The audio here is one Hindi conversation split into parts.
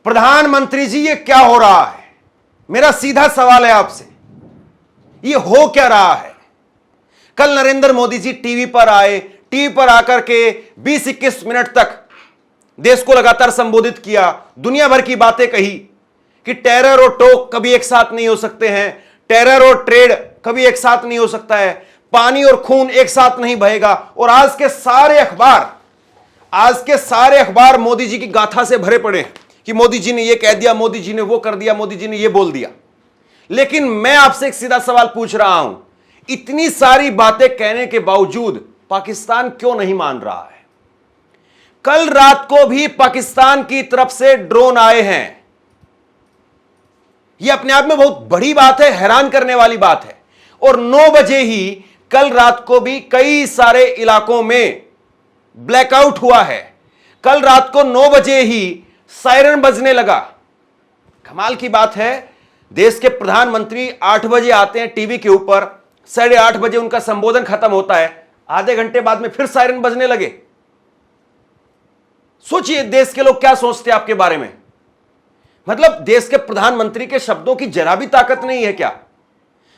प्रधानमंत्री जी ये क्या हो रहा है? मेरा सीधा सवाल है आपसे, ये हो क्या रहा है? कल नरेंद्र मोदी जी टीवी पर आए, टीवी पर आकर के 20-21 मिनट तक देश को लगातार संबोधित किया, दुनिया भर की बातें कही कि टेरर और टोक कभी एक साथ नहीं हो सकते हैं, टेरर और ट्रेड कभी एक साथ नहीं हो सकता है, पानी और खून एक साथ नहीं बहेगा। और आज के सारे अखबार मोदी जी की गाथा से भरे पड़े हैं कि मोदी जी ने यह कह दिया, मोदी जी ने वो कर दिया, मोदी जी ने यह बोल दिया। लेकिन मैं आपसे एक सीधा सवाल पूछ रहा हूं, इतनी सारी बातें कहने के बावजूद पाकिस्तान क्यों नहीं मान रहा है? कल रात को भी पाकिस्तान की तरफ से ड्रोन आए हैं। यह अपने आप में बहुत बड़ी बात है, हैरान करने वाली बात है। और 9 बजे ही कल रात को भी कई सारे इलाकों में ब्लैकआउट हुआ है। कल रात को 9 बजे ही सायरन बजने लगा। कमाल की बात है, देश के प्रधानमंत्री 8 बजे आते हैं टीवी के ऊपर, 8:30 बजे उनका संबोधन खत्म होता है, आधे घंटे बाद में फिर सायरन बजने लगे। सोचिए देश के लोग क्या सोचते हैं आपके बारे में। मतलब देश के प्रधानमंत्री के शब्दों की जरा भी ताकत नहीं है क्या?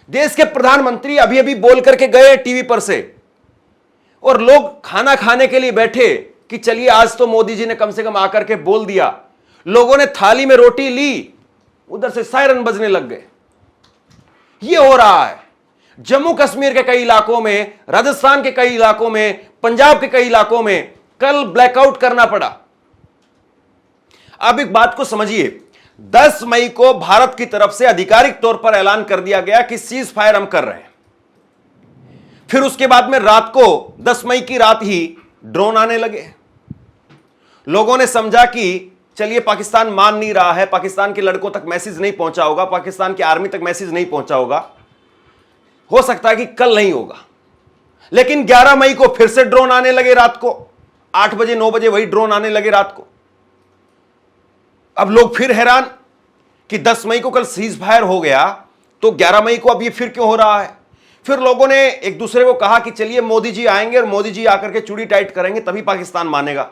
देश के प्रधानमंत्री अभी अभी बोल करके गए टीवी पर से, और लोग खाना खाने के लिए बैठे कि चलिए आज तो मोदी जी ने कम से कम आकर के बोल दिया। लोगों ने थाली में रोटी ली, उधर से सायरन बजने लग गए। यह हो रहा है जम्मू कश्मीर के कई इलाकों में, राजस्थान के कई इलाकों में, पंजाब के कई इलाकों में कल ब्लैकआउट करना पड़ा। अब एक बात को समझिए, 10 मई को भारत की तरफ से आधिकारिक तौर पर ऐलान कर दिया गया कि सीज फायर हम कर रहे हैं। फिर उसके बाद में रात को 10 मई की रात ही ड्रोन आने लगे। लोगों ने समझा कि चलिए पाकिस्तान मान नहीं रहा है, पाकिस्तान के लड़कों तक मैसेज नहीं पहुंचा होगा, पाकिस्तान की आर्मी तक मैसेज नहीं पहुंचा होगा, हो सकता है कि कल नहीं होगा। लेकिन 11 मई को फिर से ड्रोन आने लगे रात को 8 बजे 9 बजे वही ड्रोन आने लगे रात को। अब लोग फिर हैरान कि 10 मई को कल सीज फायर हो गया तो 11 मई को अब ये फिर क्यों हो रहा है? फिर लोगों ने एक दूसरे को कहा कि चलिए मोदी जी आएंगे और मोदी जी आकर के चूड़ी टाइट करेंगे तभी पाकिस्तान मानेगा।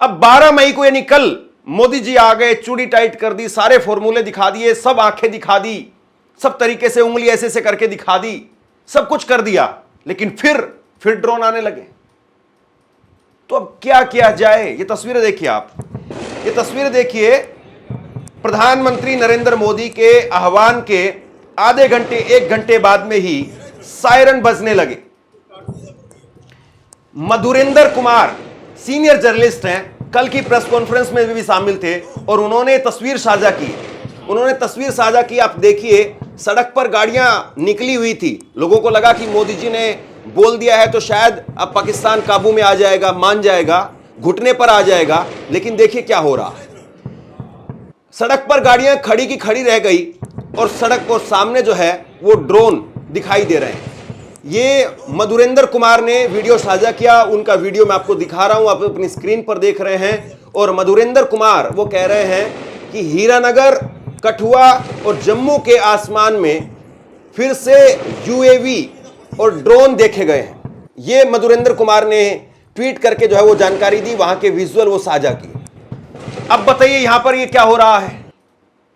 अब 12 मई को यानी कल मोदी जी आ गए, चूड़ी टाइट कर दी, सारे फॉर्मूले दिखा दिए, सब आंखें दिखा दी, सब तरीके से उंगली ऐसे ऐसे करके दिखा दी, सब कुछ कर दिया, लेकिन फिर ड्रोन आने लगे। तो अब क्या किया जाए? ये तस्वीरें देखिए आप, ये तस्वीरें देखिए। प्रधानमंत्री नरेंद्र मोदी के आह्वान के आधे घंटे 1 घंटे बाद में ही सायरन बजने लगे। मधुरेंद्र कुमार सीनियर जर्नलिस्ट हैं, कल की प्रेस कॉन्फ्रेंस में भी शामिल थे और उन्होंने तस्वीर साझा की। आप देखिए, सड़क पर गाड़ियां निकली हुई थी, लोगों को लगा कि मोदी जी ने बोल दिया है तो शायद अब पाकिस्तान काबू में आ जाएगा, मान जाएगा, घुटने पर आ जाएगा। लेकिन देखिए क्या हो रहा है, सड़क पर गाड़ियां खड़ी की खड़ी रह गई और सड़क और सामने जो है वो ड्रोन दिखाई दे रहे हैं। ये मधुरेंद्र कुमार ने वीडियो साझा किया, उनका वीडियो मैं आपको दिखा रहा हूं, आप अपनी स्क्रीन पर देख रहे हैं। और मधुरेंद्र कुमार वो कह रहे हैं कि हीरानगर, कठुआ और जम्मू के आसमान में फिर से यूएवी और ड्रोन देखे गए हैं। ये मधुरेंद्र कुमार ने ट्वीट करके जो है वो जानकारी दी, वहां के विजुअल वो साझा की। अब बताइए यहां पर ये क्या हो रहा है?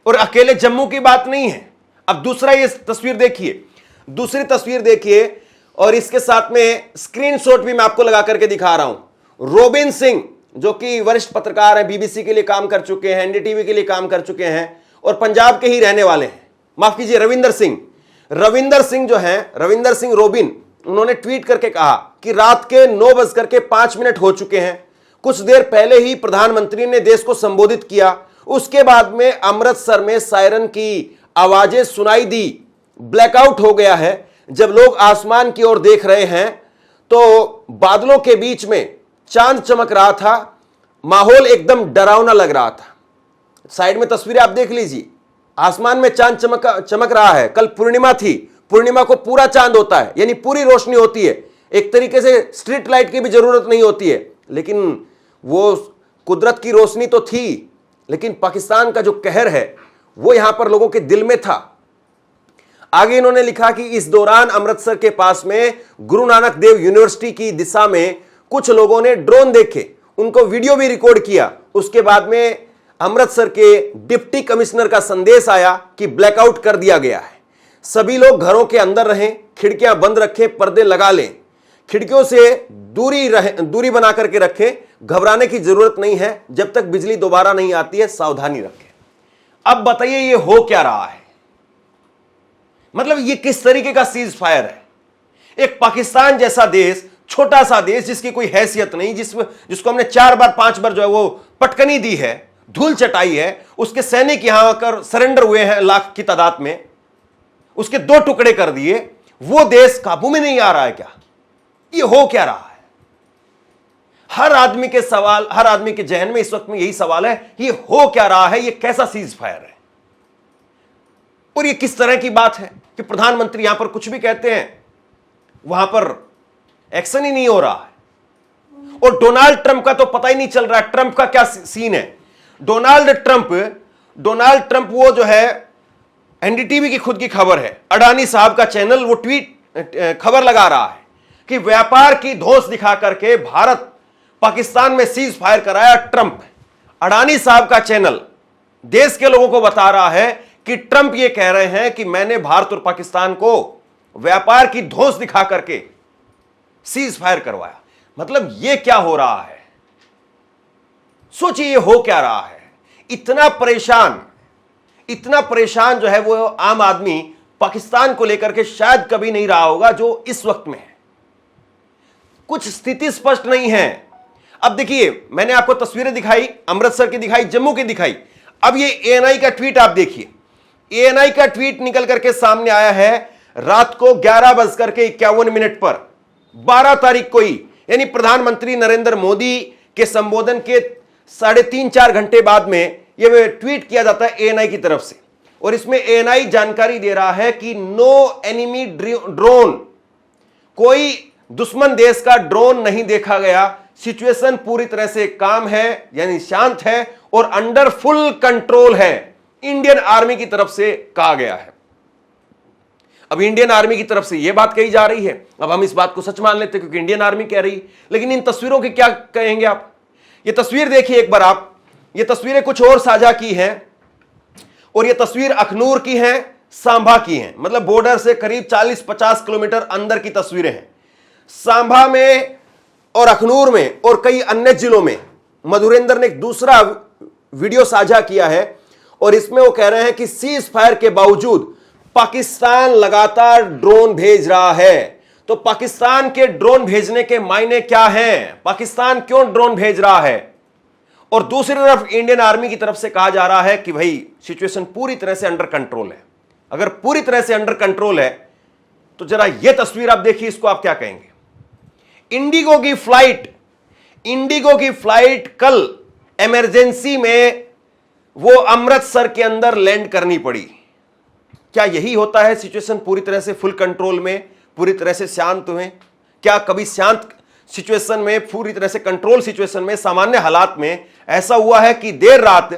और अकेले जम्मू की बात नहीं है। अब दूसरा ये तस्वीर देखिए, दूसरी तस्वीर देखिए, और इसके साथ में स्क्रीनशॉट भी मैं आपको लगा करके दिखा रहा हूं। रोबिन सिंह जो कि वरिष्ठ पत्रकार हैं, बीबीसी के लिए काम कर चुके हैं, एनडीटीवी के लिए काम कर चुके हैं और पंजाब के ही रहने वाले हैं, माफ कीजिए रविंदर सिंह जो हैं, रविंदर सिंह रोबिन, उन्होंने ट्वीट करके कहा कि रात के 9:05 हो चुके हैं। कुछ देर पहले ही प्रधानमंत्री ने देश को संबोधित किया, उसके बाद में अमृतसर में सायरन की आवाजें सुनाई दी, ब्लैकआउट हो गया है। जब लोग आसमान की ओर देख रहे हैं तो बादलों के बीच में चांद चमक रहा था, माहौल एकदम डरावना लग रहा था। साइड में तस्वीरें आप देख लीजिए, आसमान में चांद चमक रहा है। कल पूर्णिमा थी, पूर्णिमा को पूरा चांद होता है, यानी पूरी रोशनी होती है, एक तरीके से स्ट्रीट लाइट की भी जरूरत नहीं होती है। लेकिन वो कुदरत की रोशनी तो थी, लेकिन पाकिस्तान का जो कहर है वो यहां पर लोगों के दिल में था। आगे इन्होंने लिखा कि इस दौरान अमृतसर के पास में गुरु नानक देव यूनिवर्सिटी की दिशा में कुछ लोगों ने ड्रोन देखे, उनको वीडियो भी रिकॉर्ड किया। उसके बाद में अमृतसर के डिप्टी कमिश्नर का संदेश आया कि ब्लैकआउट कर दिया गया है, सभी लोग घरों के अंदर रहें, खिड़कियां बंद रखें, पर्दे लगा लें, खिड़कियों से दूरी बना करके रखें, घबराने की जरूरत नहीं है, जब तक बिजली दोबारा नहीं आती है सावधानी रखें। अब बताइए ये हो क्या रहा है? मतलब ये किस तरीके का सीज फायर है? एक पाकिस्तान जैसा देश, छोटा सा देश जिसकी कोई हैसियत नहीं, जिसको हमने 4 बार 5 बार जो है वो पटकनी दी है, धूल चटाई है, उसके सैनिक यहां आकर सरेंडर हुए हैं लाख की तादाद में, उसके 2 टुकड़े कर दिए, वो देश काबू में नहीं आ रहा है क्या? ये हो क्या रहा है? हर आदमी के जहन में इस वक्त में यही सवाल है, ये हो क्या रहा है? ये कैसा सीज फायर है? और ये किस तरह की बात है कि प्रधानमंत्री यहां पर कुछ भी कहते हैं, वहां पर एक्शन ही नहीं हो रहा है। और डोनाल्ड ट्रंप का तो पता ही नहीं चल रहा है ट्रंप का क्या सीन है। डोनाल्ड ट्रंप वो जो है, एनडीटीवी की खुद की खबर है, अडानी साहब का चैनल वो खबर लगा रहा है कि व्यापार की धौंस दिखा करके भारत पाकिस्तान में सीज फायर कराया ट्रंप। अडानी साहब का चैनल देश के लोगों को बता रहा है कि ट्रंप ये कह रहे हैं कि मैंने भारत और पाकिस्तान को व्यापार की धौंस दिखा करके सीज फायर करवाया। मतलब ये क्या हो रहा है? सोचिए ये हो क्या रहा है? इतना परेशान जो है वो आम आदमी पाकिस्तान को लेकर के शायद कभी नहीं रहा होगा जो इस वक्त में है। कुछ स्थिति स्पष्ट नहीं है। अब देखिए, मैंने आपको तस्वीरें दिखाई, अमृतसर की दिखाई, जम्मू की दिखाई। अब ये एएनआई का ट्वीट आप देखिए। एएनआई का ट्वीट निकल करके सामने आया है रात को 11:51 पर, 12 तारीख को ही, यानी प्रधानमंत्री नरेंद्र मोदी के संबोधन के 3.5-4 घंटे बाद में यह ट्वीट किया जाता है एएनआई की तरफ से। और इसमें एएनआई जानकारी दे रहा है कि नो एनिमी ड्रोन, कोई दुश्मन देश का ड्रोन नहीं देखा गया, सिचुएशन पूरी तरह से काम है, यानी शांत है और अंडर फुल कंट्रोल है, इंडियन आर्मी की तरफ से कहा गया है। अब इंडियन आर्मी की तरफ से यह बात कही जा रही है, अब हम इस बात को सच मान लेते हैं क्योंकि इंडियन आर्मी कह रही है। लेकिन इन तस्वीरों की क्या कहेंगे आप? ये तस्वीर देखिए एक बार आप। ये तस्वीरें कुछ और साझा की हैं, और ये तस्वीर अखनूर की है, सांभा की है, मतलब बॉर्डर से करीब 40-50 किलोमीटर अंदर की तस्वीरें हैं। सांभा में और अखनूर में और कई अन्य जिलों में मधुरेंद्र ने एक दूसरा वीडियो साझा किया है, और इसमें वो कह रहे हैं कि सीज फायर के बावजूद पाकिस्तान लगातार ड्रोन भेज रहा है। तो पाकिस्तान के ड्रोन भेजने के मायने क्या हैं? पाकिस्तान क्यों ड्रोन भेज रहा है? और दूसरी तरफ इंडियन आर्मी की तरफ से कहा जा रहा है कि भाई सिचुएशन पूरी तरह से अंडर कंट्रोल है। अगर पूरी तरह से अंडर कंट्रोल है तो जरा यह तस्वीर आप देखिए, इसको आप क्या कहेंगे? इंडिगो की फ्लाइट कल इमरजेंसी में वो अमृतसर के अंदर लैंड करनी पड़ी। क्या यही होता है? सिचुएशन पूरी तरह से फुल कंट्रोल में, पूरी तरह से शांत हुए? क्या कभी शांत सिचुएशन में, पूरी तरह से कंट्रोल सिचुएशन में, सामान्य हालात में ऐसा हुआ है कि देर रात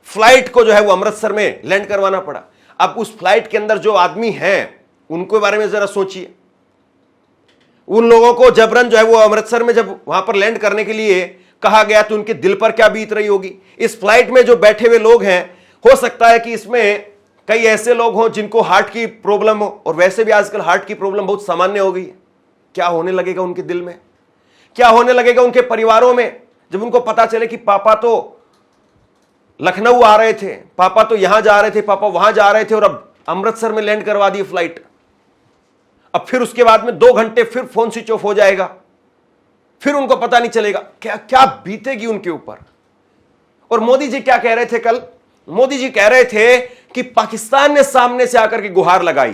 फ्लाइट को जो है वो अमृतसर में लैंड करवाना पड़ा? अब उस फ्लाइट के अंदर जो आदमी हैं उनके बारे में जरा सोचिए। उन लोगों को जबरन जो है वो अमृतसर में जब वहां पर लैंड करने के लिए कहा गया तो उनके दिल पर क्या बीत रही होगी? इस फ्लाइट में जो बैठे हुए लोग हैं, हो सकता है कि इसमें कई ऐसे लोग हों जिनको हार्ट की प्रॉब्लम हो, और वैसे भी आजकल हार्ट की प्रॉब्लम बहुत सामान्य हो गई है। क्या होने लगेगा उनके दिल में? क्या होने लगेगा उनके परिवारों में जब उनको पता चले कि पापा तो लखनऊ आ रहे थे, पापा तो यहां जा रहे थे, पापा वहां जा रहे थे, और अब अमृतसर में लैंड करवा दी फ्लाइट। अब फिर उसके बाद में 2 घंटे फिर फोन स्विच ऑफ हो जाएगा, फिर उनको पता नहीं चलेगा क्या क्या बीतेगी उनके ऊपर। और मोदी जी क्या कह रहे थे कल? मोदी जी कह रहे थे कि पाकिस्तान ने सामने से आकर के गुहार लगाई।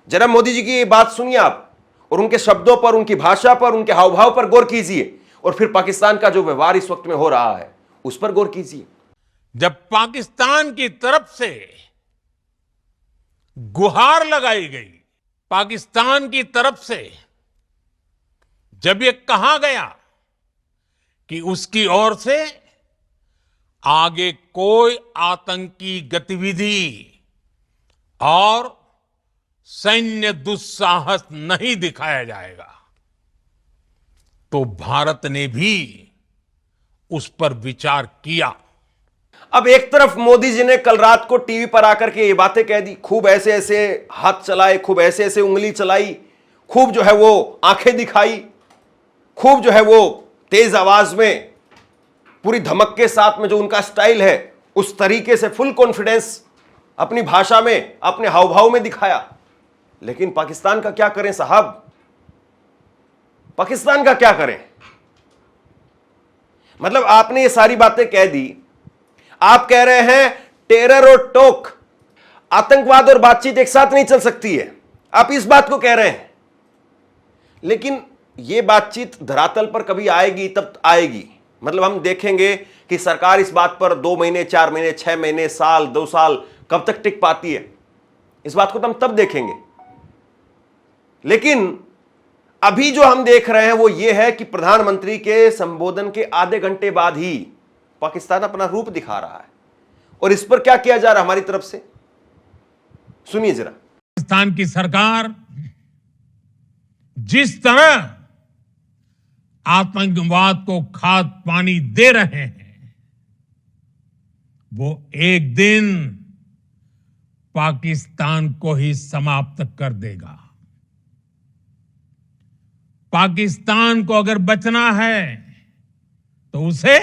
जरा मोदी जी की ये बात सुनिए आप, और उनके शब्दों पर, उनकी भाषा पर, उनके हाव भाव पर गौर कीजिए, और फिर पाकिस्तान का जो व्यवहार इस वक्त में हो रहा है उस पर गौर कीजिए। जब पाकिस्तान की तरफ से गुहार लगाई गई, पाकिस्तान की तरफ से जब ये कहा गया कि उसकी ओर से आगे कोई आतंकी गतिविधि और सैन्य दुस्साहस नहीं दिखाया जाएगा, तो भारत ने भी उस पर विचार किया। अब एक तरफ मोदी जी ने कल रात को टीवी पर आकर के ये बातें कह दी, खूब ऐसे ऐसे हाथ चलाए, खूब ऐसे ऐसे उंगली चलाई, खूब जो है वो आंखें दिखाई, खूब जो है वो तेज आवाज में पूरी धमक के साथ में जो उनका स्टाइल है उस तरीके से फुल कॉन्फिडेंस अपनी भाषा में, अपने हाव भाव में दिखाया। लेकिन पाकिस्तान का क्या करें साहब, पाकिस्तान का क्या करें? मतलब आपने ये सारी बातें कह दी, आप कह रहे हैं टेरर और टोक, आतंकवाद और बातचीत एक साथ नहीं चल सकती है, आप इस बात को कह रहे हैं। लेकिन यह बातचीत धरातल पर कभी आएगी तब आएगी, मतलब हम देखेंगे कि सरकार इस बात पर 2 महीने, 4 महीने, 6 महीने, साल, 2 साल कब तक टिक पाती है, इस बात को तो हम तब देखेंगे। लेकिन अभी जो हम देख रहे हैं वो ये है कि प्रधानमंत्री के संबोधन के आधे घंटे बाद ही पाकिस्तान अपना रूप दिखा रहा है, और इस पर क्या किया जा रहा है हमारी तरफ से, सुनिए जरा। पाकिस्तान की सरकार जिस तरह आतंकवाद को खाद पानी दे रहे हैं, वो एक दिन पाकिस्तान को ही समाप्त कर देगा। पाकिस्तान को अगर बचना है तो उसे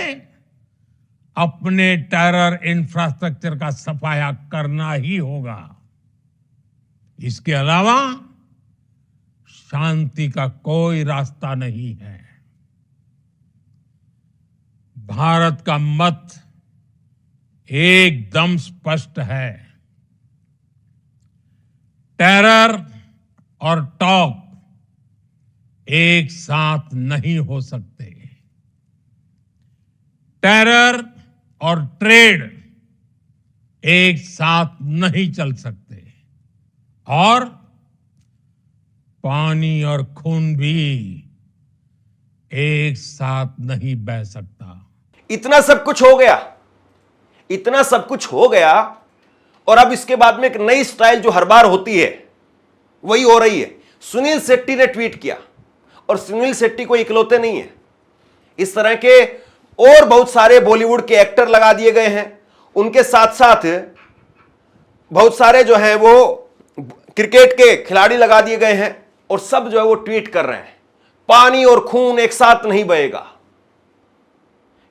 अपने टेरर इंफ्रास्ट्रक्चर का सफाया करना ही होगा। इसके अलावा शांति का कोई रास्ता नहीं है। भारत का मत एकदम स्पष्ट है, टेरर और टॉक एक साथ नहीं हो सकते। टेरर और ट्रेड एक साथ नहीं चल सकते, और पानी और खून भी एक साथ नहीं बह सकता। इतना सब कुछ हो गया, इतना सब कुछ हो गया, और अब इसके बाद में एक नई स्टाइल जो हर बार होती है वही हो रही है। सुनील शेट्टी ने ट्वीट किया, और सुनील शेट्टी को इकलौते नहीं है, इस तरह के और बहुत सारे बॉलीवुड के एक्टर लगा दिए गए हैं, उनके साथ साथ बहुत सारे जो हैं वो क्रिकेट के खिलाड़ी लगा दिए गए हैं, और सब जो है वो ट्वीट कर रहे हैं पानी और खून एक साथ नहीं बहेगा।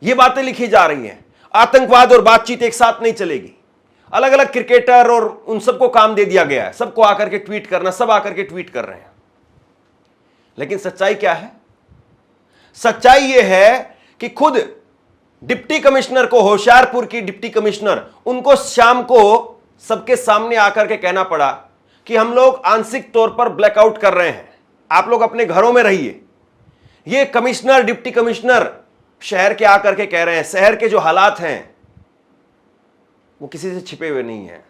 ये बातें लिखी जा रही हैं, आतंकवाद और बातचीत एक साथ नहीं चलेगी। अलग अलग क्रिकेटर और उन सबको काम दे दिया गया है, सबको आकर के ट्वीट करना, सब आकर के ट्वीट कर रहे हैं। लेकिन सच्चाई क्या है? सच्चाई यह है कि खुद डिप्टी कमिश्नर को, होशियारपुर की डिप्टी कमिश्नर, उनको शाम को सबके सामने आकर के कहना पड़ा कि हम लोग आंशिक तौर पर ब्लैकआउट कर रहे हैं, आप लोग अपने घरों में रहिए। ये कमिश्नर, डिप्टी कमिश्नर शहर के आकर के कह रहे हैं, शहर के जो हालात हैं वो किसी से छिपे हुए नहीं हैं।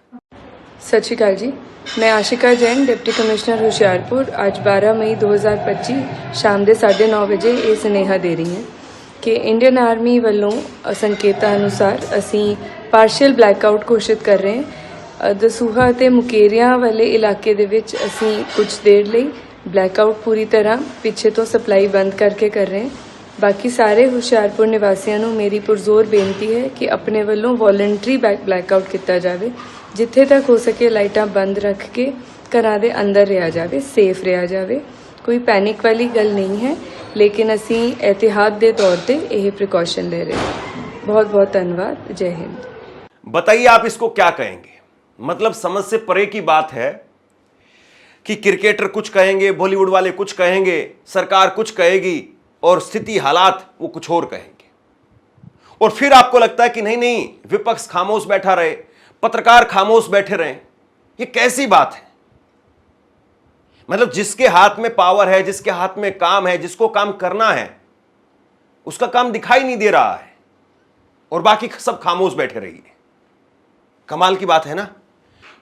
सत श्री अकाल जी, मैं आशिका जैन, डिप्टी कमिश्नर होशियारपुर। आज 12 मई 2025 शाम ਦੇ 9:30 ਵਜੇ ਇਹ ਸੁਨੇਹਾ ਦੇ ਰਹੀ ਹਾਂ ਕਿ ਇੰਡੀਅਨ ਆਰਮੀ ਵੱਲੋਂ ਸੰਕੇਤਾਂ ਅਨੁਸਾਰ ਅਸੀਂ ਪਾਰਸ਼ੀਅਲ ਬਲੈਕਆਊਟ ਘੋਸ਼ਿਤ ਕਰ ਰਹੇ ਹਾਂ। ਦਸੂਹਾ ਅਤੇ ਮੁਕੇਰੀਆਂ ਵਾਲੇ ਇਲਾਕੇ ਦੇ ਵਿੱਚ ਅਸੀਂ ਕੁਝ ਦੇਰ ਲਈ ਬਲੈਕਆਊਟ ਪੂਰੀ ਤਰ੍ਹਾਂ ਪਿੱਛੇ ਤੋਂ ਸਪਲਾਈ ਬੰਦ ਕਰਕੇ ਕਰ ਰਹੇ ਹਾਂ। ਬਾਕੀ ਸਾਰੇ ਹੁਸ਼ਿਆਰਪੁਰ ਨਿਵਾਸੀਆਂ ਨੂੰ ਮੇਰੀ ਪੁਰਜ਼ੋਰ ਬੇਨਤੀ ਹੈ ਕਿ ਆਪਣੇ ਵੱਲੋਂ ਵੋਲੰਟਰੀ ਬਲੈਕਆਊਟ ਕੀਤਾ ਜਾਵੇ। ਜਿੱਥੇ ਤੱਕ ਹੋ ਸਕੇ ਲਾਈਟਾਂ ਬੰਦ ਰੱਖ ਕੇ ਘਰਾਂ ਦੇ ਅੰਦਰ ਰਿਹਾ ਜਾਵੇ, ਸੇਫ ਰਿਹਾ ਜਾਵੇ। ਕੋਈ ਪੈਨਿਕ ਵਾਲੀ ਗੱਲ ਨਹੀਂ ਹੈ, लेकिन ਅਸੀਂ एहतियात ਦੇ तौर पे यह प्रिकॉशन ले रहे हैं। बहुत बहुत धन्यवाद। जय हिंद। बताइए आप इसको क्या कहेंगे? मतलब समझ से परे की बात है कि क्रिकेटर कुछ कहेंगे, बॉलीवुड वाले कुछ कहेंगे, सरकार कुछ कहेगी, और स्थिति हालात वो कुछ और कहेंगे। और फिर आपको लगता है कि नहीं नहीं, विपक्ष खामोश बैठा रहे, पत्रकार खामोश बैठे रहे। ये कैसी बात है? मतलब जिसके हाथ में पावर है, जिसके हाथ में काम है, जिसको काम करना है, उसका काम दिखाई नहीं दे रहा है, और बाकी सब खामोश बैठे रही है। कमाल की बात है ना।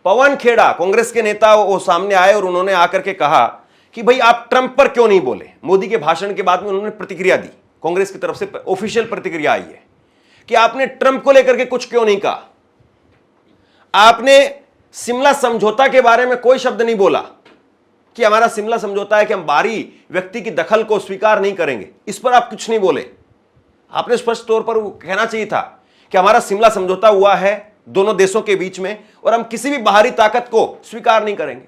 पवन खेड़ा कांग्रेस के नेता वो सामने आए और उन्होंने आकर के कहा कि भाई आप ट्रंप पर क्यों नहीं बोले। मोदी के भाषण के बाद में उन्होंने प्रतिक्रिया दी, कांग्रेस की तरफ से ऑफिशियल प्रतिक्रिया आई है कि आपने ट्रंप को लेकर के कुछ क्यों नहीं कहा। आपने शिमला समझौता के बारे में कोई शब्द नहीं बोला कि हमारा शिमला समझौता है कि हम बाहरी व्यक्ति की दखल को स्वीकार नहीं करेंगे, इस पर आप कुछ नहीं बोले। आपने स्पष्ट तौर पर कहना चाहिए था कि हमारा शिमला समझौता हुआ है दोनों देशों के बीच में और हम किसी भी बाहरी ताकत को स्वीकार नहीं करेंगे।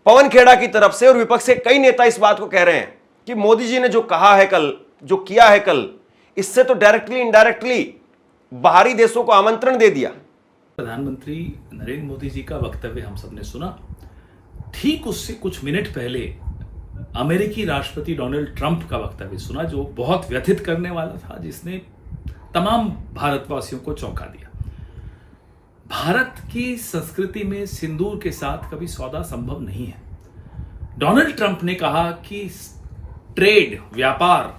पवन खेड़ा की तरफ से और विपक्ष के कई नेता इस बात को कह रहे हैं कि मोदी जी ने जो कहा है कल, जो किया है कल, इससे तो डायरेक्टली इनडायरेक्टली बाहरी देशों को आमंत्रण दे दिया। प्रधानमंत्री नरेंद्र मोदी जी का वक्तव्य हम सबने सुना। ठीक उससे कुछ मिनट पहले अमेरिकी राष्ट्रपति डोनाल्ड ट्रंप का वक्तव्य सुना, जो बहुत व्यथित करने वाला था, जिसने तमाम भारतवासियों को चौंका दिया। भारत की संस्कृति में सिंदूर के साथ कभी सौदा संभव नहीं है। डोनाल्ड ट्रंप ने कहा कि ट्रेड, व्यापार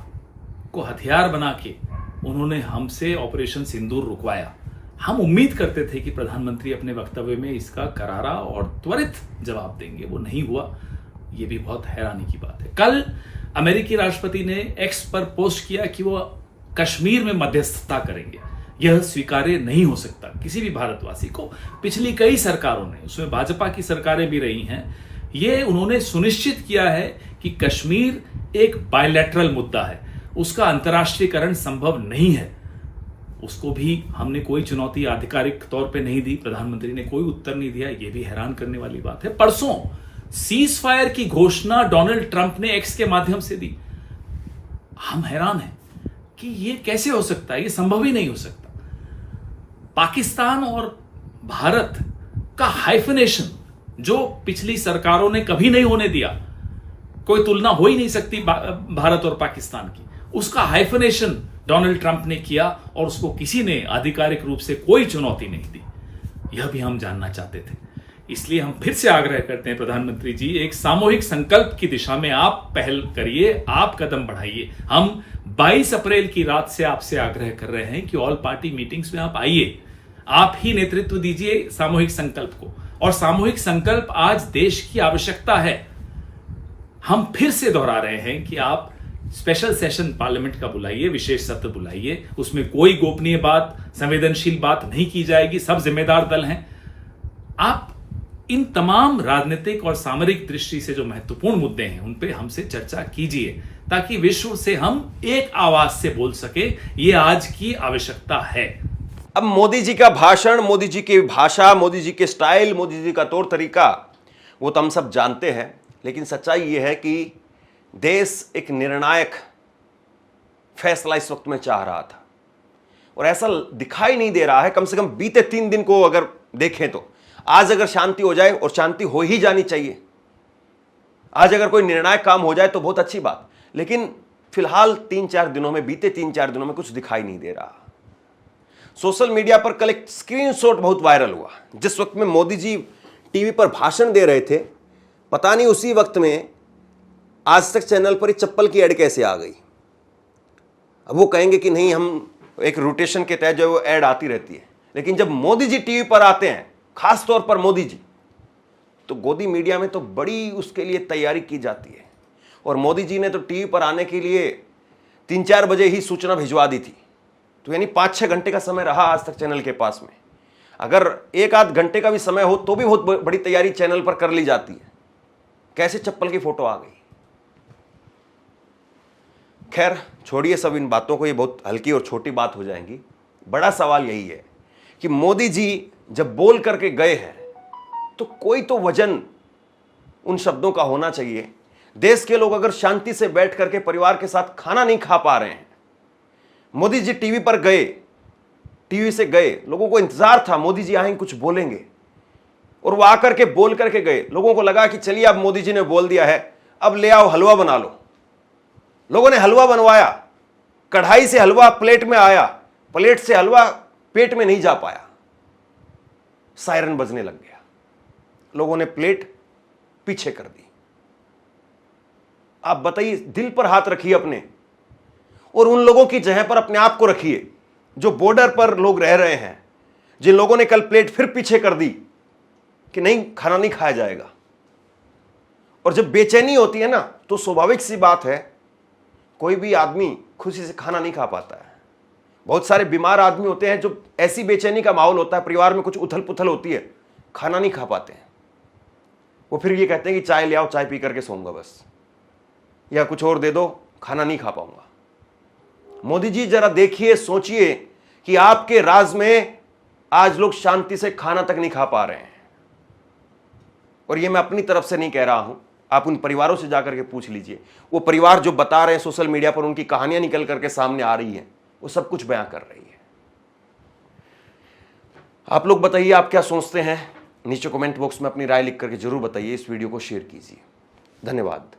को हथियार बना के उन्होंने हमसे ऑपरेशन सिंदूर रुकवाया। हम उम्मीद करते थे कि प्रधानमंत्री अपने वक्तव्य में इसका करारा और त्वरित जवाब देंगे, वो नहीं हुआ। यह भी बहुत हैरानी की बात है। कल अमेरिकी राष्ट्रपति ने एक्स पर पोस्ट किया कि वो कश्मीर में मध्यस्थता करेंगे। यह स्वीकार्य नहीं हो सकता किसी भी भारतवासी को। पिछली कई सरकारों ने, उसमें भाजपा की सरकारें भी रही हैं, ये उन्होंने सुनिश्चित किया है कि कश्मीर एक बायलैटरल मुद्दा है, उसका अंतर्राष्ट्रीयकरण संभव नहीं है। उसको भी हमने कोई चुनौती आधिकारिक तौर पे नहीं दी, प्रधानमंत्री ने कोई उत्तर नहीं दिया। यह भी हैरान करने वाली बात है। परसों सीज फायर की घोषणा डोनाल्ड ट्रंप ने एक्स के माध्यम से दी। हम हैरान हैं कि यह कैसे हो सकता है, यह संभव ही नहीं हो सकता। पाकिस्तान और भारत का हाइफनेशन, जो पिछली सरकारों ने कभी नहीं होने दिया, कोई तुलना हो ही नहीं सकती भारत और पाकिस्तान की, उसका हाइफनेशन डोनाल्ड ट्रंप ने किया और उसको किसी ने आधिकारिक रूप से कोई चुनौती नहीं दी। यह भी हम जानना चाहते थे। इसलिए हम फिर से आग्रह करते हैं प्रधानमंत्री जी, एक सामूहिक संकल्प की दिशा में आप पहल करिए, आप कदम बढ़ाइए। हम 22 अप्रैल की रात से आपसे आग्रह कर रहे हैं कि ऑल पार्टी मीटिंग्स में आप आइए, आप ही नेतृत्व दीजिए सामूहिक संकल्प को। और सामूहिक संकल्प आज देश की आवश्यकता है। हम फिर से दोहरा रहे हैं कि आप स्पेशल सेशन पार्लियामेंट का बुलाइए, विशेष सत्र बुलाइए। उसमें कोई गोपनीय बात, संवेदनशील बात नहीं की जाएगी। सब जिम्मेदार दल हैं। आप इन तमाम राजनीतिक और सामरिक दृष्टि से जो महत्वपूर्ण मुद्दे हैं उन पे हमसे चर्चा कीजिए, ताकि विश्व से हम एक आवाज से बोल सके। ये आज की आवश्यकता है। अब मोदी जी का भाषण, मोदी जी की भाषा, मोदी जी के स्टाइल, मोदी जी का तौर तरीका, वो तो हम सब जानते हैं। लेकिन सच्चाई ये है कि देश एक निर्णायक फैसला इस वक्त में चाह रहा था और ऐसा दिखाई नहीं दे रहा है। कम से कम बीते 3 दिन को अगर देखें तो आज अगर शांति हो जाए, और शांति हो ही जानी चाहिए, आज अगर कोई निर्णायक काम हो जाए तो बहुत अच्छी बात। लेकिन फिलहाल 3-4 दिनों में, बीते 3-4 दिनों में कुछ दिखाई नहीं दे रहा। सोशल मीडिया पर कल एक स्क्रीनशॉट बहुत वायरल हुआ, जिस वक्त में मोदी जी टीवी पर भाषण दे रहे थे। पता नहीं उसी वक्त में आज तक चैनल पर चप्पल की ऐड कैसे आ गई। अब वो कहेंगे कि नहीं, हम एक रोटेशन के तहत जो वो ऐड आती रहती है। लेकिन जब मोदी जी टीवी पर आते हैं, खास तौर पर मोदी जी, तो गोदी मीडिया में तो बड़ी उसके लिए तैयारी की जाती है। और मोदी जी ने तो टीवी पर आने के लिए 3-4 बजे ही सूचना भिजवा दी थी। तो यानी 5-6 घंटे का समय रहा आज तक चैनल के पास में। अगर 1-8 घंटे का भी समय हो तो भी बहुत बड़ी तैयारी चैनल पर कर ली जाती है। कैसे चप्पल की फोटो आ गई। खैर छोड़िए सब इन बातों को, ये बहुत हल्की और छोटी बात हो जाएंगी। बड़ा सवाल यही है कि मोदी जी जब बोल करके गए हैं तो कोई तो वजन उन शब्दों का होना चाहिए। देश के लोग अगर शांति से बैठ करके परिवार के साथ खाना नहीं खा पा रहे हैं, मोदी जी टीवी पर गए, टीवी से गए, लोगों को इंतजार था मोदी जी आएंगे कुछ बोलेंगे, और वो आकर के बोल करके गए। लोगों को लगा कि चलिए अब मोदी जी ने बोल दिया है, अब ले आओ हलवा बना लो। लोगों ने हलवा बनवाया, कढ़ाई से हलवा प्लेट में आया, प्लेट से हलवा पेट में नहीं जा पाया, सायरन बजने लग गया। लोगों ने प्लेट पीछे कर दी। आप बताइए, दिल पर हाथ रखिए अपने, और उन लोगों की जगह पर अपने आप को रखिए जो बॉर्डर पर लोग रह रहे हैं, जिन लोगों ने कल प्लेट फिर पीछे कर दी कि नहीं, खाना नहीं खाया जाएगा। और जब बेचैनी होती है ना, तो स्वाभाविक सी बात है कोई भी आदमी खुशी से खाना नहीं खा पाता है। बहुत सारे बीमार आदमी होते हैं जो ऐसी बेचैनी का माहौल होता है, परिवार में कुछ उथल पुथल होती है, खाना नहीं खा पाते हैं। वो फिर ये कहते हैं कि चाय ले आओ, चाय पी करके सोऊंगा बस, या कुछ और दे दो, खाना नहीं खा पाऊंगा। मोदी जी जरा देखिए, सोचिए कि आपके राज में आज लोग शांति से खाना तक नहीं खा पा रहे हैं। और ये मैं अपनी तरफ से नहीं कह रहा हूं, आप उन परिवारों से जाकर के पूछ लीजिए। वो परिवार जो बता रहे हैं सोशल मीडिया पर, उनकी कहानियां निकल करके सामने आ रही हैं, वो सब कुछ बयां कर रही है। आप लोग बताइए, आप क्या सोचते हैं? नीचे कमेंट बॉक्स में अपनी राय लिख करके जरूर बताइए। इस वीडियो को शेयर कीजिए। धन्यवाद।